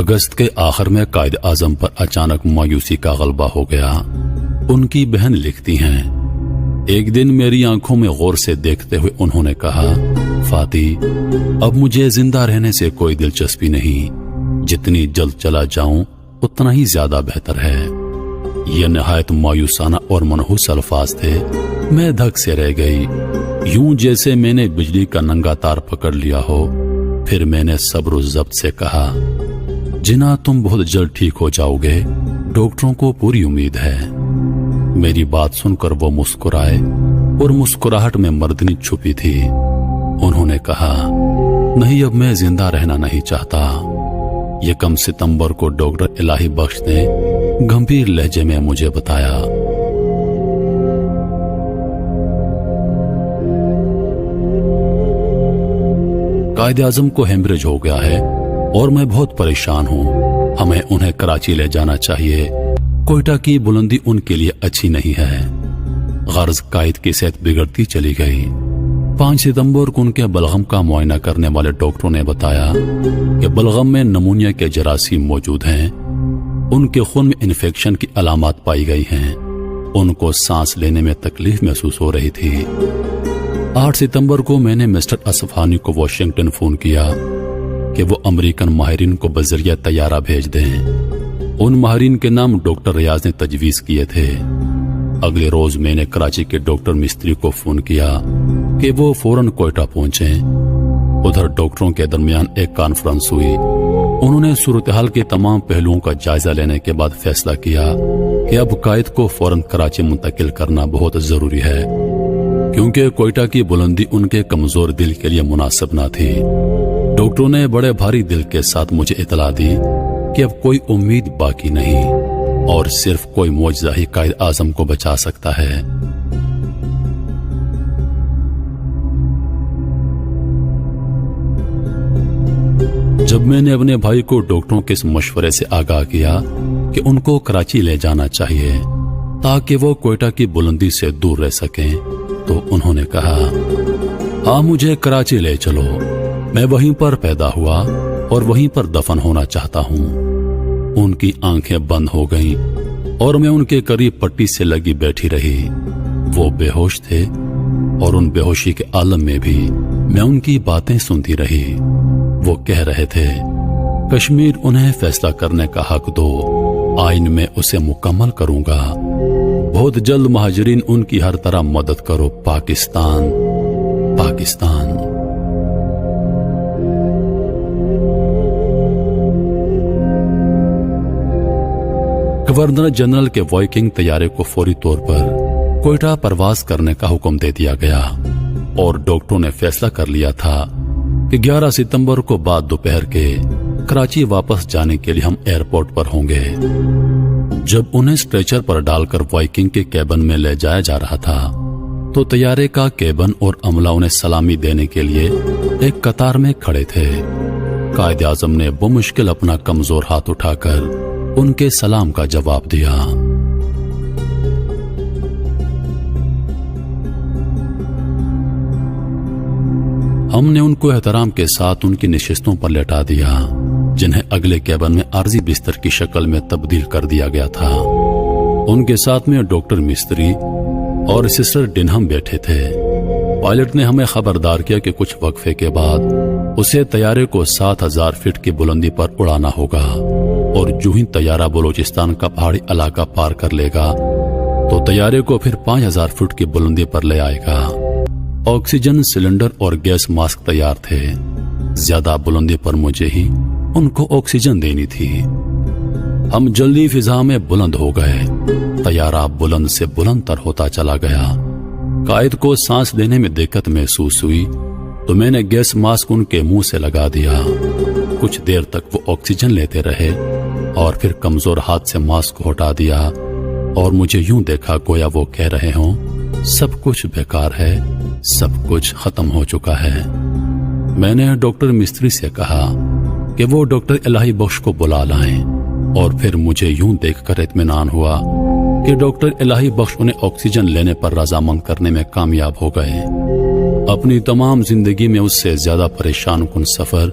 اگست کے آخر میں قائد اعظم پر اچانک مایوسی کا غلبہ ہو گیا۔ ان کی بہن لکھتی ہیں، ایک دن میری آنکھوں میں غور سے دیکھتے ہوئے انہوں نے کہا، فاتی، اب مجھے زندہ رہنے سے کوئی دلچسپی نہیں، جتنی جلد چلا جاؤں اتنا ہی زیادہ بہتر ہے۔ یہ نہایت مایوسانہ اور منحوس الفاظ تھے۔ میں دھک سے رہ گئی، یوں جیسے میں نے بجلی کا ننگا تار پکڑ لیا ہو۔ پھر میں نے صبر و ضبط سے کہا، جنا تم بہت جلد ٹھیک ہو جاؤ گے، ڈاکٹروں کو پوری امید ہے۔ میری بات سن کر وہ مسکرائے اور مسکراہٹ میں مردنی چھپی تھی۔ انہوں نے کہا، نہیں، اب میں زندہ رہنا نہیں چاہتا۔ 1 ستمبر کو ڈاکٹر الہی بخش نے گمبھیر لہجے میں مجھے بتایا، قائد اعظم کو ہیمریج ہو گیا ہے اور میں بہت پریشان ہوں۔ ہمیں انہیں کراچی لے جانا چاہیے، کوئٹہ کی بلندی ان کے لیے اچھی نہیں ہے۔ غرض قائد کی صحت بگڑتی چلی گئی۔ 5 ستمبر کو ان کے بلغم کا معائنہ کرنے والے ڈاکٹروں نے بتایا کہ بلغم میں نمونیا کے جراثیم موجود ہیں۔ ان کے خون میں انفیکشن کی علامات پائی گئی ہیں۔ ان کو سانس لینے میں تکلیف محسوس ہو رہی تھی۔ 8 ستمبر کو میں نے مسٹر اصفہانی کو واشنگٹن فون کیا کہ وہ امریکن ماہرین کو بذریعہ طیارہ بھیج دیں۔ ان ماہرین کے نام ڈاکٹر ریاض نے تجویز کیے تھے۔ اگلے روز میں نے کراچی کے ڈاکٹر مستری کو فون کیا کہ وہ فوراً کوئٹہ پہنچیں۔ ادھر ڈاکٹروں کے درمیان ایک کانفرنس ہوئی۔ انہوں نے صورتحال کے تمام پہلوؤں کا جائزہ لینے کے بعد فیصلہ کیا کہ اب قائد کو فوراً کراچی منتقل کرنا بہت ضروری ہے، کیونکہ کوئٹہ کی بلندی ان کے کمزور دل کے لیے مناسب نہ تھی۔ ڈاکٹروں نے بڑے بھاری دل کے ساتھ مجھے اطلاع دی کہ اب کوئی امید باقی نہیں اور صرف کوئی معجزہ ہی قائد اعظم کو بچا سکتا ہے۔ جب میں نے اپنے بھائی کو ڈاکٹروں کے اس مشورے سے آگاہ کیا کہ ان کو کراچی لے جانا چاہیے تاکہ وہ کوئٹہ کی بلندی سے دور رہ سکیں، تو انہوں نے کہا، ہاں، مجھے کراچی لے چلو، میں وہیں پر پیدا ہوا اور وہیں پر دفن ہونا چاہتا ہوں۔ ان کی آنکھیں بند ہو گئیں اور میں ان کے قریب پٹی سے لگی بیٹھی رہی۔ وہ بے ہوش تھے اور ان بے ہوشی کے عالم میں بھی میں ان کی باتیں سنتی رہی۔ وہ کہہ رہے تھے، کشمیر انہیں فیصلہ کرنے کا حق دو، آئین میں اسے مکمل کروں گا، بہت جلد مہاجرین ان کی ہر طرح مدد کرو، پاکستان پاکستان۔ گورنر جنرل کے وائکنگ طیارے کو فوری طور پر کوئٹہ پرواز کرنے کا حکم دے دیا گیا اور ڈاکٹروں نے فیصلہ کر لیا تھا کہ 11 ستمبر کو بعد دوپہر کے کراچی واپس جانے کے لیے ہم ایئرپورٹ پر ہوں گے۔ جب انہیں اسٹریچر پر ڈال کر وائکنگ کے کیبن میں لے جایا جا رہا تھا تو طیارے کا کیبن اور عملہ انہیں سلامی دینے کے لیے ایک قطار میں کھڑے تھے۔ قائد اعظم نے بمشکل اپنا کمزور ہاتھ اٹھا کر ان کے سلام کا جواب دیا۔ ہم نے ان کو احترام کے ساتھ ان کی نشستوں پر لٹا دیا، جنہیں اگلے کیبن میں عارضی بستر کی شکل میں تبدیل کر دیا گیا تھا۔ ان کے ساتھ میں ڈاکٹر مستری اور سسٹر ڈنہم بیٹھے تھے۔ پائلٹ نے ہمیں خبردار کیا کہ کچھ وقفے کے بعد اسے طیارے کو 7000 فٹ کی بلندی پر اڑانا ہوگا اور جو ہی طیارہ بلوچستان کا پہاڑی علاقہ پار کر لے گا تو طیارے کو پھر 5000 فٹ کی بلندی پر لے آئے گا۔ آکسیجن سلنڈر اور گیس ماسک تیار تھے۔ زیادہ بلندی پر مجھے ہی ان کو آکسیجن دینی تھی۔ ہم جلدی فضا میں بلند ہو گئے۔ طیارہ بلند سے بلند تر ہوتا چلا گیا۔ قائد کو سانس لینے میں دقت محسوس ہوئی تو میں نے گیس ماسک ان کے منہ سے لگا دیا۔ کچھ دیر تک وہ آکسیجن لیتے رہے اور پھر کمزور ہاتھ سے ماسک کو ہٹا دیا اور مجھے یوں دیکھا گویا وہ کہہ رہے ہوں، سب کچھ بیکار ہے، سب کچھ ختم ہو چکا ہے۔ میں نے ڈاکٹر مستری سے کہا کہ وہ ڈاکٹر الہی بخش کو بلا لائیں اور پھر مجھے یوں دیکھ کر اطمینان ہوا کہ ڈاکٹر الہی بخش انہیں آکسیجن لینے پر رضامند کرنے میں کامیاب ہو گئے۔ اپنی تمام زندگی میں اس سے زیادہ پریشان کن سفر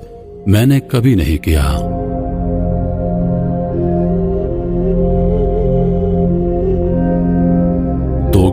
میں نے کبھی نہیں کیا۔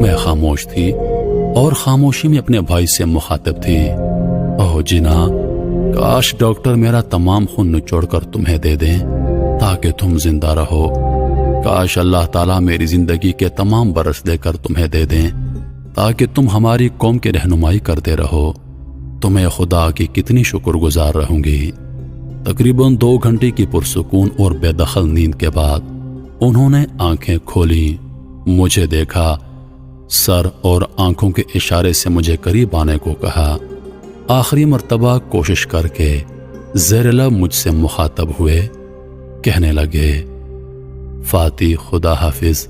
میں خاموش تھی اور خاموشی میں اپنے بھائی سے مخاطب تھی۔ اوہ جنا، کاش ڈاکٹر میرا تمام خون نچوڑ کر تمہیں دے دیں تاکہ تم زندہ رہو۔ کاش اللہ تعالیٰ میری زندگی کے تمام برس لے کر تمہیں دے دیں تاکہ تم ہماری قوم کی رہنمائی کرتے رہو۔ تمہیں خدا کی کتنی شکر گزار رہوں گی۔ تقریباً 2 گھنٹے کی پرسکون اور بے دخل نیند کے بعد انہوں نے آنکھیں کھولی، مجھے دیکھا، سر اور آنکھوں کے اشارے سے مجھے قریب آنے کو کہا۔ آخری مرتبہ کوشش کر کے زیر لب مجھ سے مخاطب ہوئے، کہنے لگے، فاتی خدا حافظ،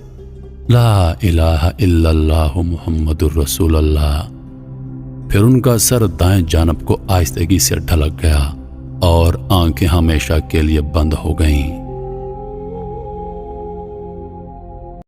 لا الہ الا اللہ محمد الرسول اللہ۔ پھر ان کا سر دائیں جانب کو آہستگی سے ڈھلک گیا اور آنکھیں ہمیشہ کے لیے بند ہو گئیں۔